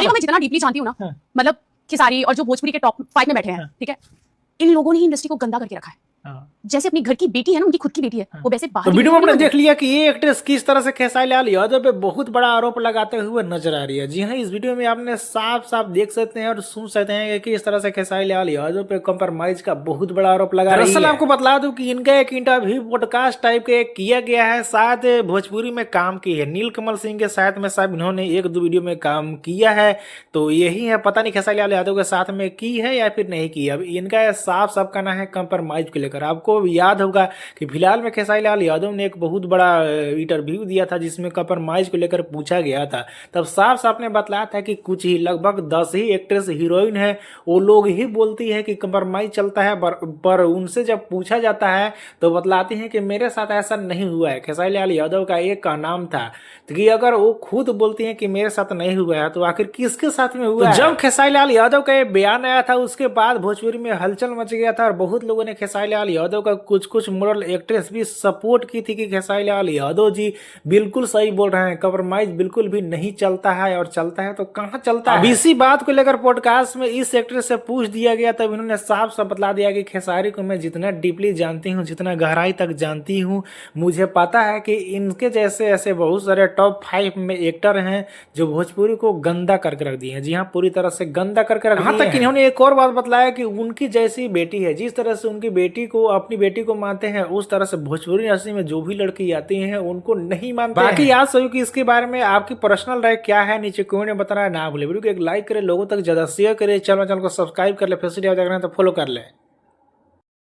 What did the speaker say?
खेसारी को मैं जितना डीपली जानती हूँ ना, हाँ। मतलब खेसारी और जो भोजपुरी के टॉप 5 में बैठे हैं, ठीक है, इन लोगों ने ही इंडस्ट्री को गंदा करके रखा है। हाँ। जैसे अपनी घर की बेटी है ना, उनकी खुद की बेटी है, वो वैसे बाहर तो की वीडियो में बेटी आपने नहीं देख लिया कि ये एक्ट्रेस किस तरह से खेसारी लाल यादव पे बहुत बड़ा आरोप लगाते हुए नजर आ रही है। जी हाँ, इस वीडियो में आपने साफ साफ देख सकते हैं और सुन सकते हैं कि किस तरह से खेसारी लाल यादव पे कंप्रोमाइज का बहुत बड़ा आरोप लगा रही है। दरअसल आपको बता दूं कि इनका एक इंटरव्यू पॉडकास्ट टाइप के किया गया है, शायद भोजपुरी में काम की है, नीलकमल सिंह के साथ में शायद इन्होंने 1-2 वीडियो में काम किया है। तो यही है, पता नहीं खेसारी लाल यादव के साथ में की है या फिर नहीं की। अब इनका साफ साफ कहना है कंप्रोमाइज को लेकर। आपको याद होगा कि फिलहाल में खेसारी लाल यादव ने एक बहुत बड़ा इंटरव्यू दिया था जिसमें कंप्रोमाइज को लेकर पूछा गया था। तब साफ साफ ने बतलाया था कि कुछ ही लगभग 10 ही एक्ट्रेस हीरोइन है, वो लोग ही बोलती है कि कंप्रोमाइज चलता है, पर उनसे जब पूछा जाता है तो बतलाती हैं कि मेरे साथ ऐसा नहीं हुआ है। खेसारी लाल यादव का एक का नाम था कि अगर वो खुद बोलती हैं कि मेरे साथ नहीं हुआ है तो आखिर किसके साथ में हुआ है? जब खेसारी लाल यादव का ये बयान आया था उसके बाद भोजपुरी में हलचल मच गया था और बहुत लोगों ने खेसारी लाल यादव का कुछ मॉडल एक्ट्रेस भी सपोर्ट की थी कि खेसारी लाल यादव जी बिल्कुल सही बोल रहे हैं, कंप्रोमाइज बिल्कुल भी नहीं चलता है, और चलता है तो कहां चलता है। अब इसी बात को लेकर पॉडकास्ट में इस एक्ट्रेस से पूछ दिया गया, तब इन्होंने साफ साफ बतला दिया कि खेसारी को मैं जितना डीपली जानती हूँ, जितना गहराई तक जानती हूँ, मुझे पता है कि इनके जैसे ऐसे बहुत सारे टॉप 5 में एक्टर हैं जो भोजपुरी को गंदा करके रख दिए हैं। जी हाँ, पूरी तरह से गंदा करके रख दिए हैं। यहाँ तक इन्होंने एक और बात बतलाया कि उनकी जैसी बेटी है, जिस तरह से उनकी बेटी को अपनी बेटी को मानते हैं उस तरह से भोजपुरी इंडस्ट्री में जो भी लड़की आती हैं उनको नहीं मानते। बाकी याद सभी कि इसके बारे में आपकी पर्सनल राय क्या है नीचे कमेंट में बताना ना भूले। वीडियो को एक लाइक करें, लोगों तक ज्यादा शेयर करें, चैनल को सब्सक्राइब कर ले, फिर से फॉलो कर ले।